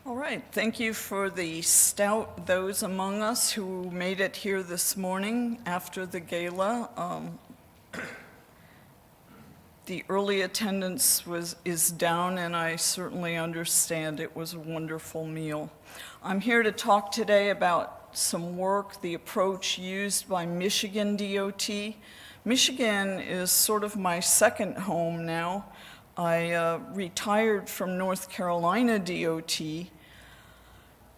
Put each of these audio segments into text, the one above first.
All right, thank you for the stout those among us who made it here this morning after the gala. The early attendance is down, and I certainly understand it was a wonderful meal. I'm here to talk today about some work, the approach used by Michigan DOT. Michigan is sort of my second home now. I retired from North Carolina DOT,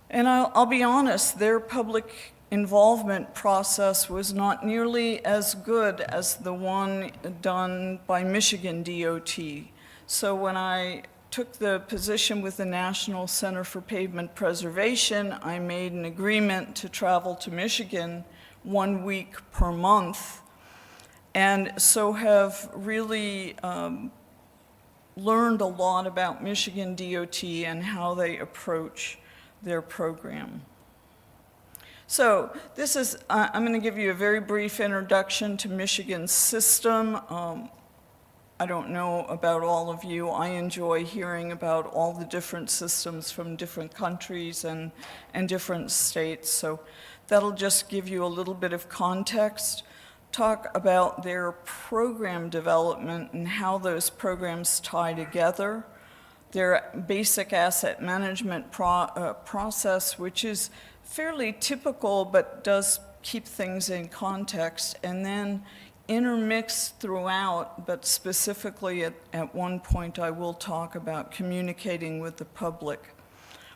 and I'll be honest, their public involvement process was not nearly as good as the one done by Michigan DOT. So when I took the position with the National Center for Pavement Preservation, I made an agreement to travel to Michigan 1 week per month, and so have really learned a lot about Michigan DOT and how they approach their program. So this is, I'm going to give you a very brief introduction to Michigan's system. I don't know about all of you. I enjoy hearing about all the different systems from different countries and different states. So that'll just give you a little bit of context. Talk about their program development and how those programs tie together. Their basic asset management process, which is fairly typical but does keep things in context, and then intermixed throughout, but specifically at one point I will talk about communicating with the public.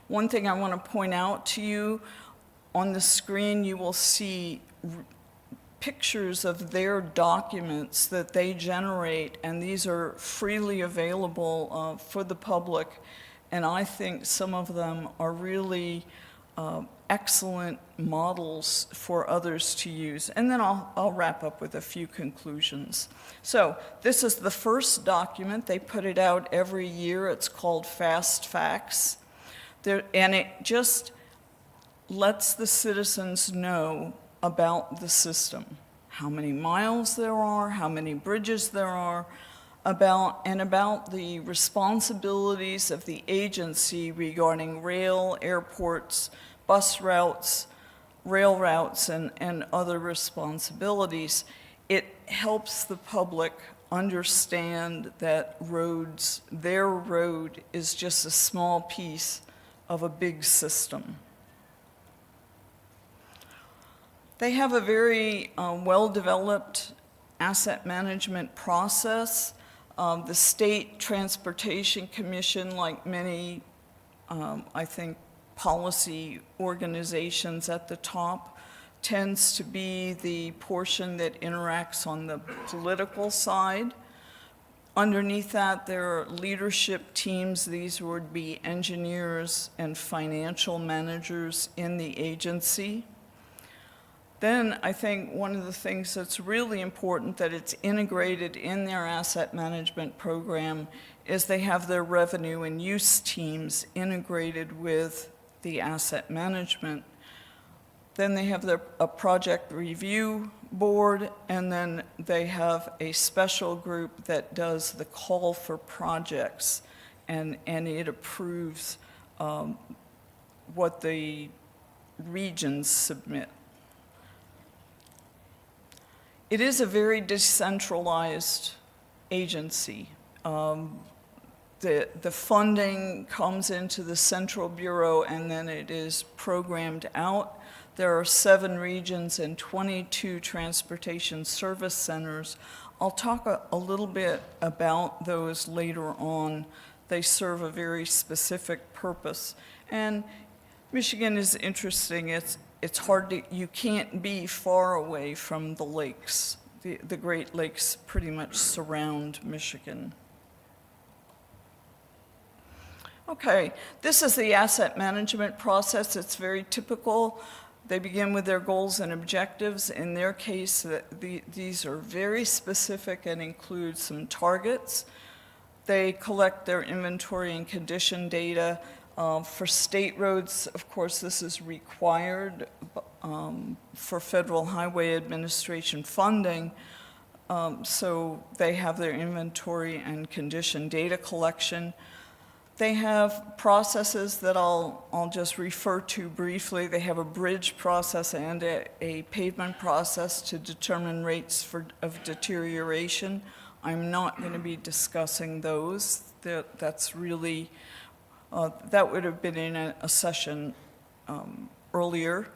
One thing I want to point out to you, on the screen you will see pictures of their documents that they generate, and these are freely available for the public, and I think some of them are really excellent models for others to use. And then I'll wrap up with a few conclusions. So this is the first document. They put it out every year. It's called Fast Facts. And it just lets the citizens know about the system, how many miles there are, how many bridges there are, about the responsibilities of the agency regarding rail, airports, bus routes, rail routes, and other responsibilities. It helps the public understand that their road is just a small piece of a big system. They have a very well-developed asset management process. The State Transportation Commission, like many, I think, policy organizations at the top, tends to be the portion that interacts on the political side. Underneath that, there are leadership teams. These would be engineers and financial managers in the agency. Then I think one of the things that's really important that it's integrated in their asset management program is they have their revenue and use teams integrated with the asset management. Then they have a project review board, and then they have a special group that does the call for projects, and it approves what the regions submit. It is a very decentralized agency. The funding comes into the Central Bureau, and then it is programmed out. There are 7 regions and 22 transportation service centers. I'll talk a little bit about those later on. They serve a very specific purpose. And Michigan is interesting. It's hard you can't be far away from the lakes. The Great Lakes pretty much surround Michigan. Okay, this is the asset management process. It's very typical. They begin with their goals and objectives. In their case, these are very specific and include some targets. They collect their inventory and condition data. For state roads, of course, this is required for Federal Highway Administration funding. So they have their inventory and condition data collection. They have processes that I'll just refer to briefly. They have a bridge process and a pavement process to determine rates of deterioration. I'm not going to be discussing those. That's really, that would have been in a session earlier.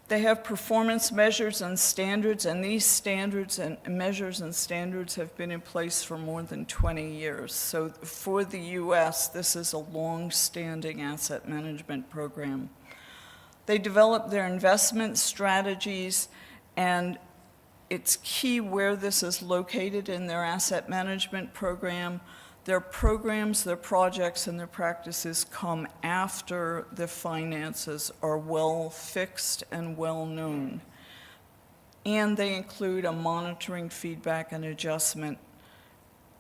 They have performance measures and standards, and these standards and measures and standards have been in place for more than 20 years. So for the US, this is a long-standing asset management program. They develop their investment strategies, and it's key where this is located in their asset management program. Their programs, their projects, and their practices come after the finances are well fixed and well known. And they include a monitoring, feedback, and adjustment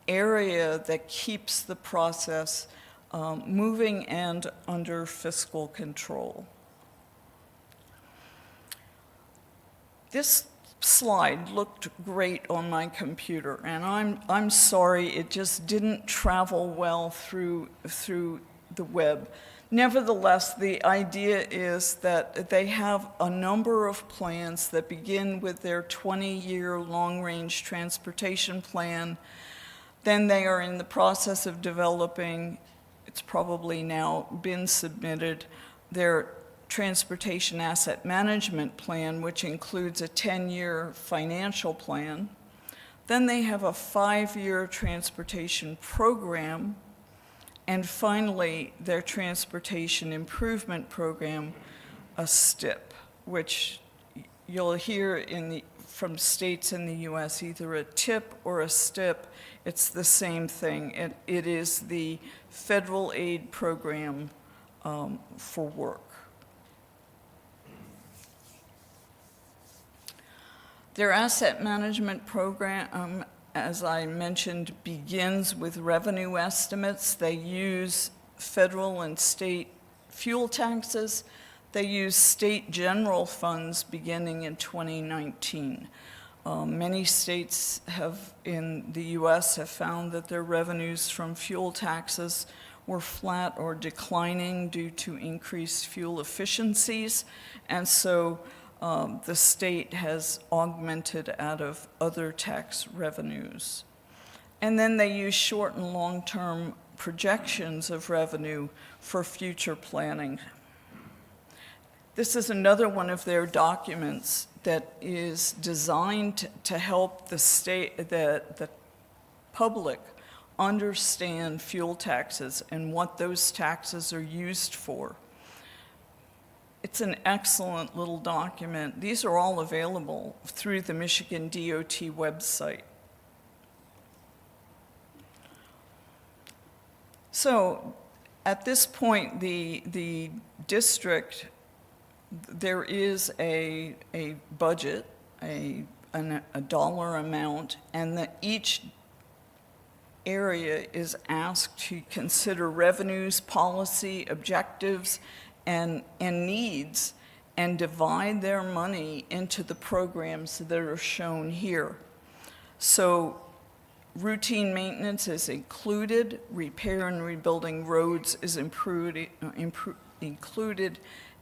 area that keeps the process moving and under fiscal control. This slide looked great on my computer, and I'm sorry it just didn't travel well through the web. Nevertheless, the idea is that they have a number of plans that begin with their 20-year long-range transportation plan. Then they are in the process of developing, it's probably now been submitted, their transportation asset management plan, which includes a 10-year financial plan. Then they have a 5-year transportation program, and finally their transportation improvement program, a STIP, which you'll hear from states in the US, either a TIP or a STIP. It's the same thing. It is the federal aid program for work. Their asset management program, as I mentioned, begins with revenue estimates. They use federal and state fuel taxes. They use state general funds beginning in 2019. Many states in the US have found that their revenues from fuel taxes were flat or declining due to increased fuel efficiencies, and so the state has augmented out of other tax revenues. And then they use short and long-term projections of revenue for future planning. This is another one of their documents that is designed to help the public understand fuel taxes and what those taxes are used for. It's an excellent little document. These are all available through the Michigan DOT website. So at this point, the district, there is a budget, a dollar amount, and that each area is asked to consider revenues, policy, objectives, and needs, and divide their money into the programs that are shown here. So routine maintenance is included, repair and rebuilding roads is included,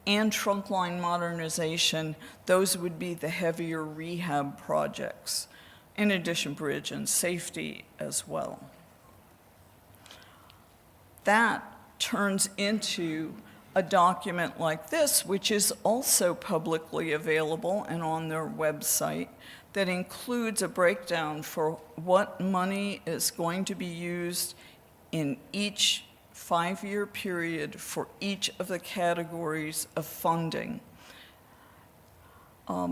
and trunk line modernization, those would be the heavier rehab projects. In addition, bridge and safety as well. That turns into a document like this, which is also publicly available and on their website, that includes a breakdown for what money is going to be used in each 5-year period for each of the categories of funding.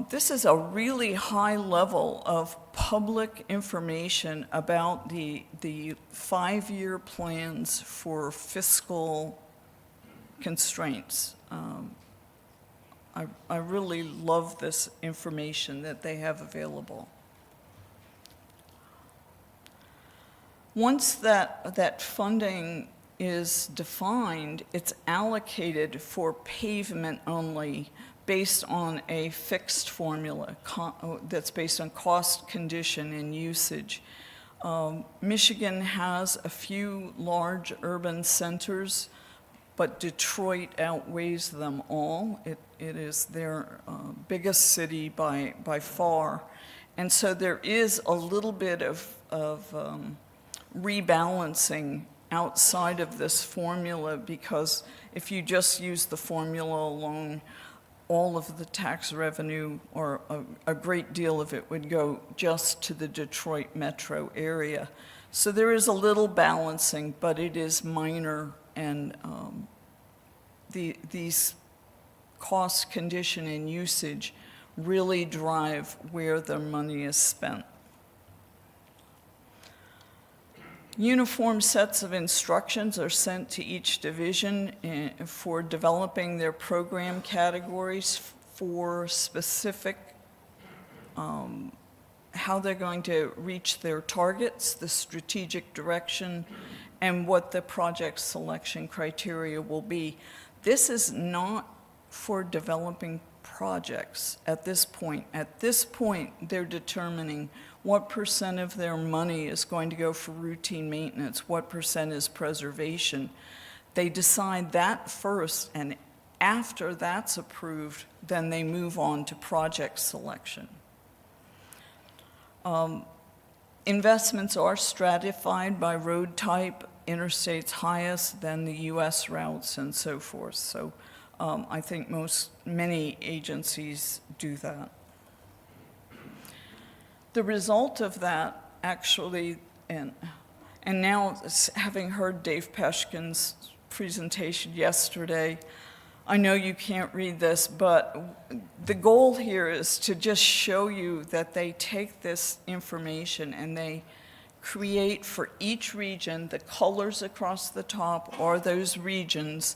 This is a really high level of public information about the 5-year plans for fiscal constraints. I really love this information that they have available. Once that funding is defined, it's allocated for pavement only based on a fixed formula that's based on cost, condition, and usage. Michigan has a few large urban centers, but Detroit outweighs them all. It is their biggest city by far. And so there is a little bit of rebalancing outside of this formula, because if you just use the formula alone, all of the tax revenue, or a great deal of it, would go just to the Detroit metro area. So there is a little balancing, but it is minor, and these cost, condition, and usage really drive where the money is spent. Uniform sets of instructions are sent to each division for developing their program categories for specific how they're going to reach their targets, the strategic direction, and what the project selection criteria will be. This is not for developing projects at this point. At this point, they're determining what % of their money is going to go for routine maintenance, what % is preservation. They decide that first, and after that's approved, then they move on to project selection. Investments are stratified by road type, interstates highest, then the US routes, and so forth. So I think many agencies do that. The result of that, actually, and now having heard Dave Peshkin's presentation yesterday, I know you can't read this, but the goal here is to just show you that they take this information and they create for each region, the colors across the top are those regions.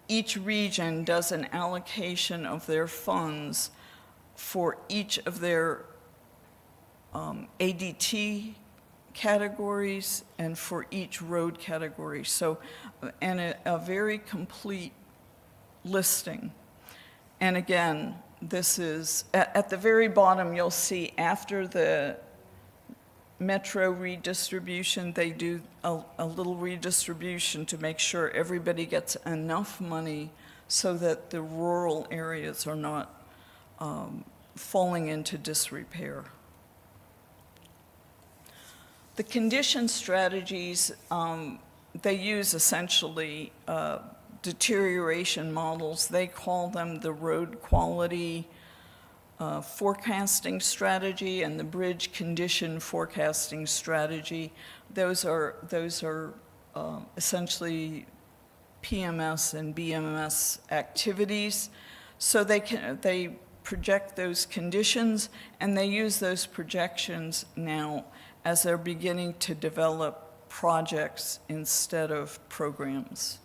Each region does an allocation of their funds for each of their ADT categories and for each road category. So, and a very complete listing. And again, this is, at the very bottom, you'll see after the metro redistribution, they do a little redistribution to make sure everybody gets enough money so that the rural areas are not falling into disrepair. The condition strategies, they use essentially deterioration models. They call them the road quality forecasting strategy and the bridge condition forecasting strategy. Those are essentially PMS and BMS activities. So they project those conditions, and they use those projections now as they're beginning to develop projects instead of programs.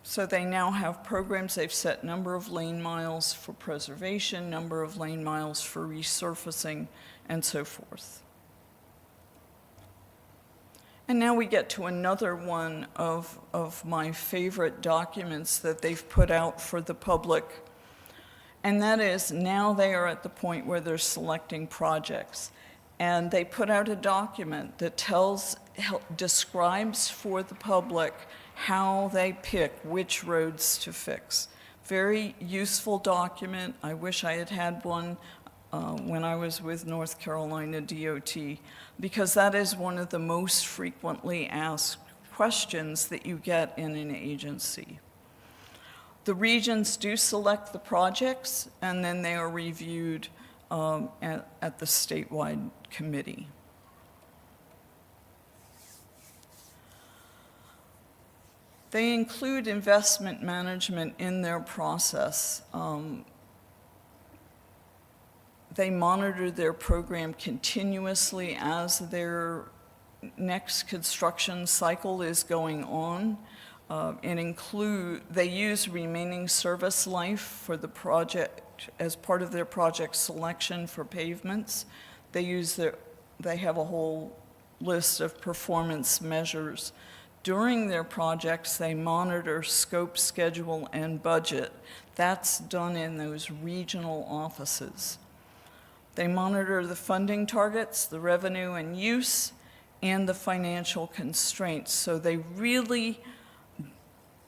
So they now have programs. They've set number of lane miles for preservation, number of lane miles for resurfacing, and so forth. And now we get to another one of my favorite documents that they've put out for the public. And that is, now they are at the point where they're selecting projects. And they put out a document that describes for the public how they pick which roads to fix. Very useful document. I wish I had had one when I was with North Carolina DOT, because that is one of the most frequently asked questions that you get in an agency. The regions do select the projects, and then they are reviewed at the statewide committee. They include investment management in their process. They monitor their program continuously as their next construction cycle is going on. They use remaining service life for the project as part of their project selection for pavements. They have a whole list of performance measures. During their projects, they monitor scope, schedule, and budget. That's done in those regional offices. They monitor the funding targets, the revenue and use, and the financial constraints. So they really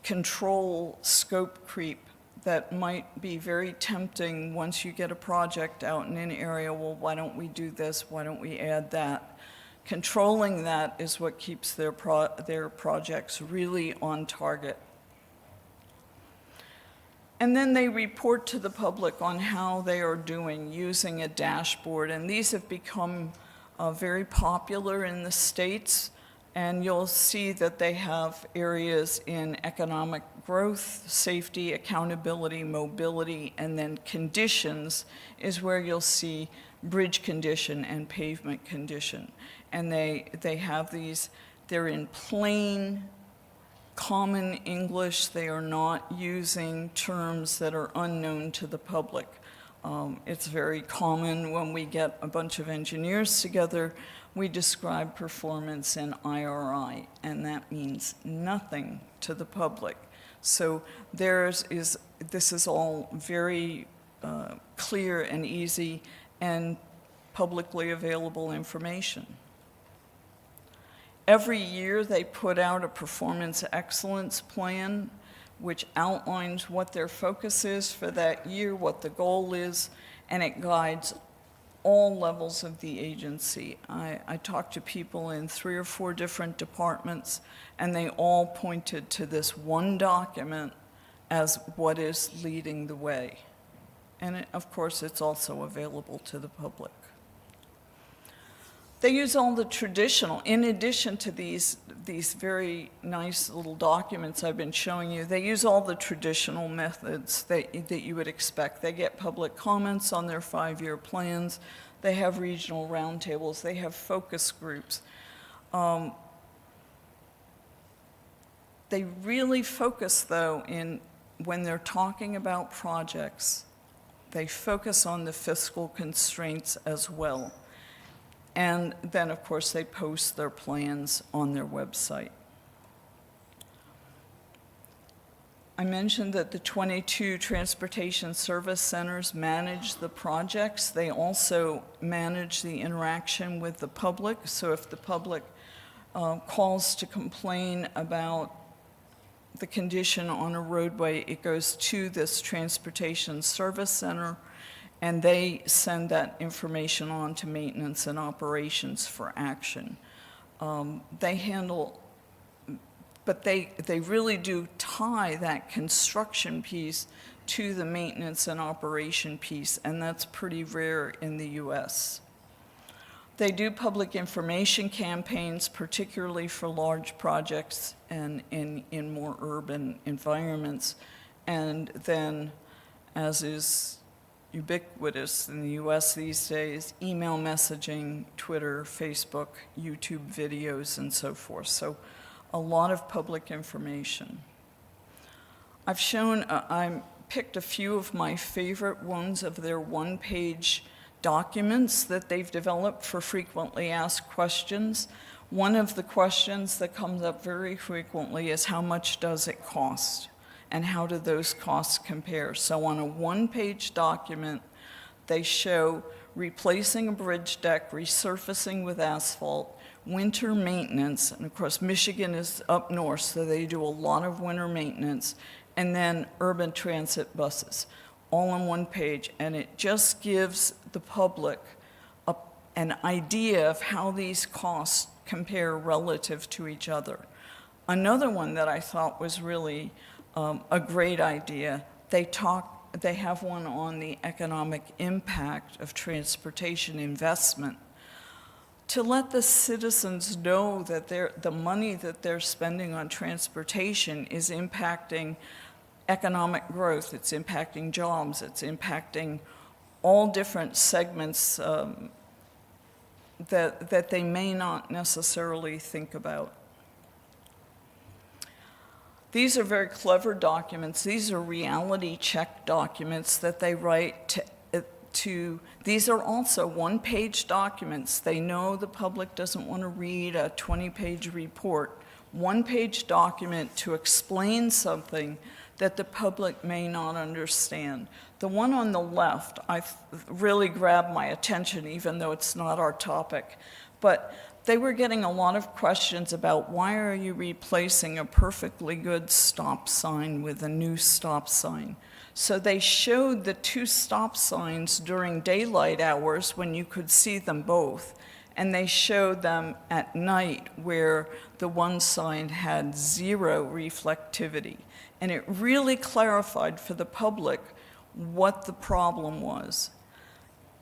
control scope creep that might be very tempting once you get a project out in an area. Well, why don't we do this? Why don't we add that? Controlling that is what keeps their projects really on target. And then they report to the public on how they are doing using a dashboard. And these have become very popular in the States. And you'll see that they have areas in economic growth, safety, accountability, mobility, and then conditions is where you'll see bridge condition and pavement condition. And they have these, they're in plain, common English. They are not using terms that are unknown to the public. It's very common when we get a bunch of engineers together, we describe performance in IRI, and that means nothing to the public. So this is all very clear and easy and publicly available information. Every year they put out a performance excellence plan which outlines what their focus is for that year, what the goal is, and it guides all levels of the agency. I talked to people in 3 or 4 different departments, and they all pointed to this one document as what is leading the way. And of course, it's also available to the public. They use all the traditional, in addition to these very nice little documents I've been showing you, they use all the traditional methods that you would expect. They get public comments on their 5-year plans. They have regional roundtables. They have focus groups. They really focus, though, when they're talking about projects, they focus on the fiscal constraints as well. And then, of course, they post their plans on their website. I mentioned that the 22 transportation service centers manage the projects. They also manage the interaction with the public. So if the public calls to complain about the condition on a roadway, it goes to this transportation service center, and they send that information on to maintenance and operations for action. They handle, but they really do tie that construction piece to the maintenance and operation piece, and that's pretty rare in the US. They do public information campaigns, particularly for large projects and in more urban environments. And then, as is ubiquitous in the US these days, email messaging, Twitter, Facebook, YouTube videos, and so forth. So a lot of public information. I've shown, I picked a few of my favorite ones of their one-page documents that they've developed for frequently asked questions. One of the questions that comes up very frequently is how much does it cost? And how do those costs compare? So on a one-page document, they show replacing a bridge deck, resurfacing with asphalt, winter maintenance, and of course Michigan is up north, so they do a lot of winter maintenance, and then urban transit buses, all on one page, and it just gives the public an idea of how these costs compare relative to each other. Another one that I thought was really a great idea, they have one on the economic impact of transportation investment to let the citizens know that the money that they're spending on transportation is impacting economic growth, it's impacting jobs, it's impacting all different segments that they may not necessarily think about. These are very clever documents. These are reality check documents that they write these are also one-page documents. They know the public doesn't want to read a 20-page report. One-page document to explain something that the public may not understand. The one on the left, really grabbed my attention, even though it's not our topic. But they were getting a lot of questions about why are you replacing a perfectly good stop sign with a new stop sign? So they showed the two stop signs during daylight hours when you could see them both, and they showed them at night where the one sign had 0 reflectivity. And it really clarified for the public what the problem was.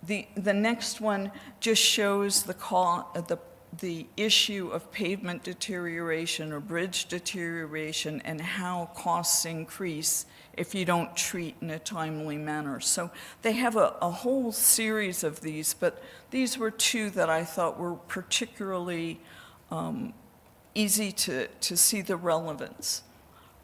The next one just shows the issue of pavement deterioration or bridge deterioration and how costs increase if you don't treat in a timely manner. So they have a whole series of these, but these were two that I thought were particularly easy to see the relevance.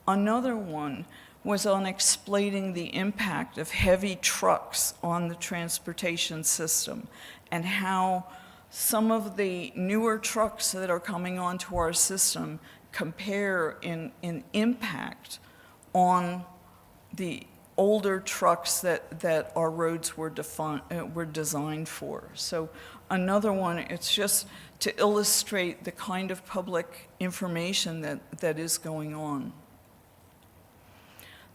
Another one was on explaining the impact of heavy trucks on the transportation system and how some of the newer trucks that are coming onto our system compare in impact on the older trucks that our roads were designed for. So another one, it's just to illustrate the kind of public information that is going on.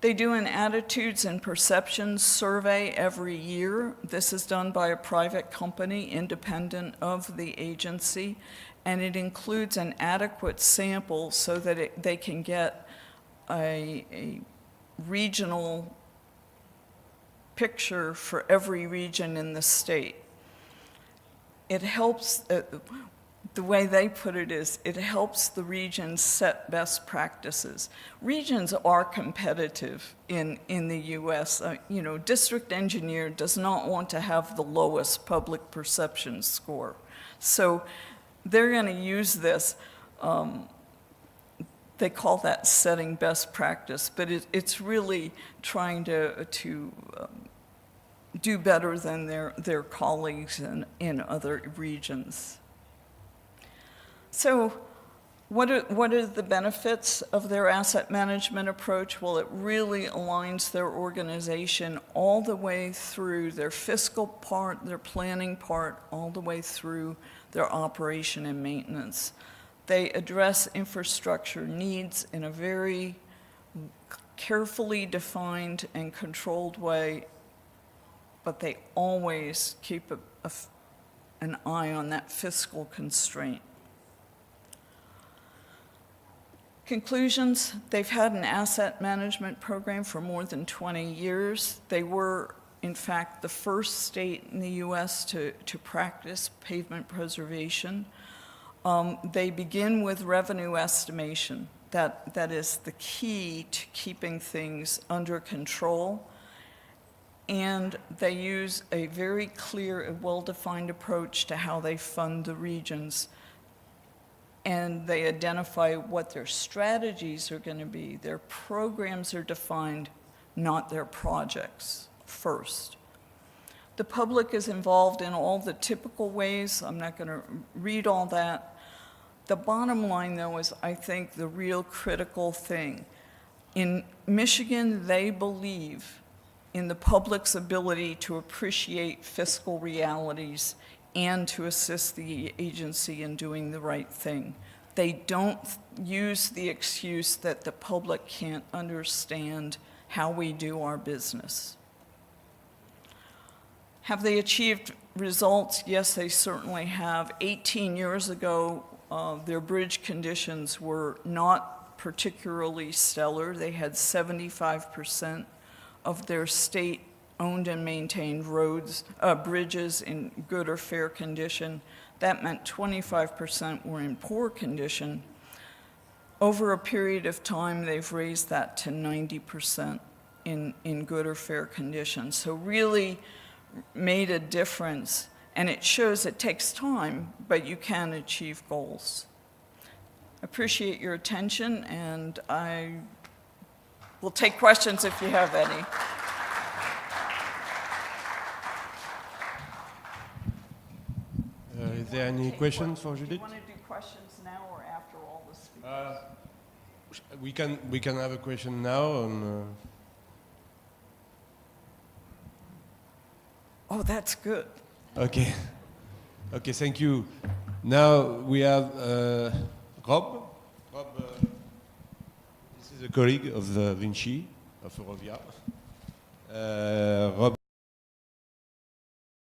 They do an attitudes and perceptions survey every year. This is done by a private company independent of the agency, and it includes an adequate sample so that they can get a regional picture for every region in the state. It helps, the way they put it is, it helps the regions set best practices. Regions are competitive in the US. District engineer does not want to have the lowest public perception score. So they're going to use this. They call that setting best practice, but it's really trying to do better than their colleagues in other regions. So what are the benefits of their asset management approach? Well, it really aligns their organization all the way through their fiscal part, their planning part, all the way through their operation and maintenance. They address infrastructure needs in a very carefully defined and controlled way, but they always keep an eye on that fiscal constraint. Conclusions, they've had an asset management program for more than 20 years. They were, in fact, the first state in the US to practice pavement preservation. They begin with revenue estimation. That is the key to keeping things under control. And they use a very clear and well-defined approach to how they fund the regions. And they identify what their strategies are going to be. Their programs are defined, not their projects, first. The public is involved in all the typical ways. I'm not going to read all that. The bottom line, though, is I think the real critical thing. In Michigan, they believe in the public's ability to appreciate fiscal realities and to assist the agency in doing the right thing. They don't use the excuse that the public can't understand how we do our business. Have they achieved results? Yes, they certainly have. 18 years ago, their bridge conditions were not particularly stellar. They had 75% of their state-owned and maintained roads, bridges in good or fair condition. That meant 25% were in poor condition. Over a period of time, they've raised that to 90% in good or fair condition. So really made a difference, and it shows it takes time, but you can achieve goals. Appreciate your attention, and I will take questions if you have any. Is there any questions for Judith? Do you want to do questions now or after all the speakers? we can have a question now on. Oh, that's good. Okay. Okay, thank you. Now we have Rob. Rob, this is a colleague of Vinci, of Eurovia.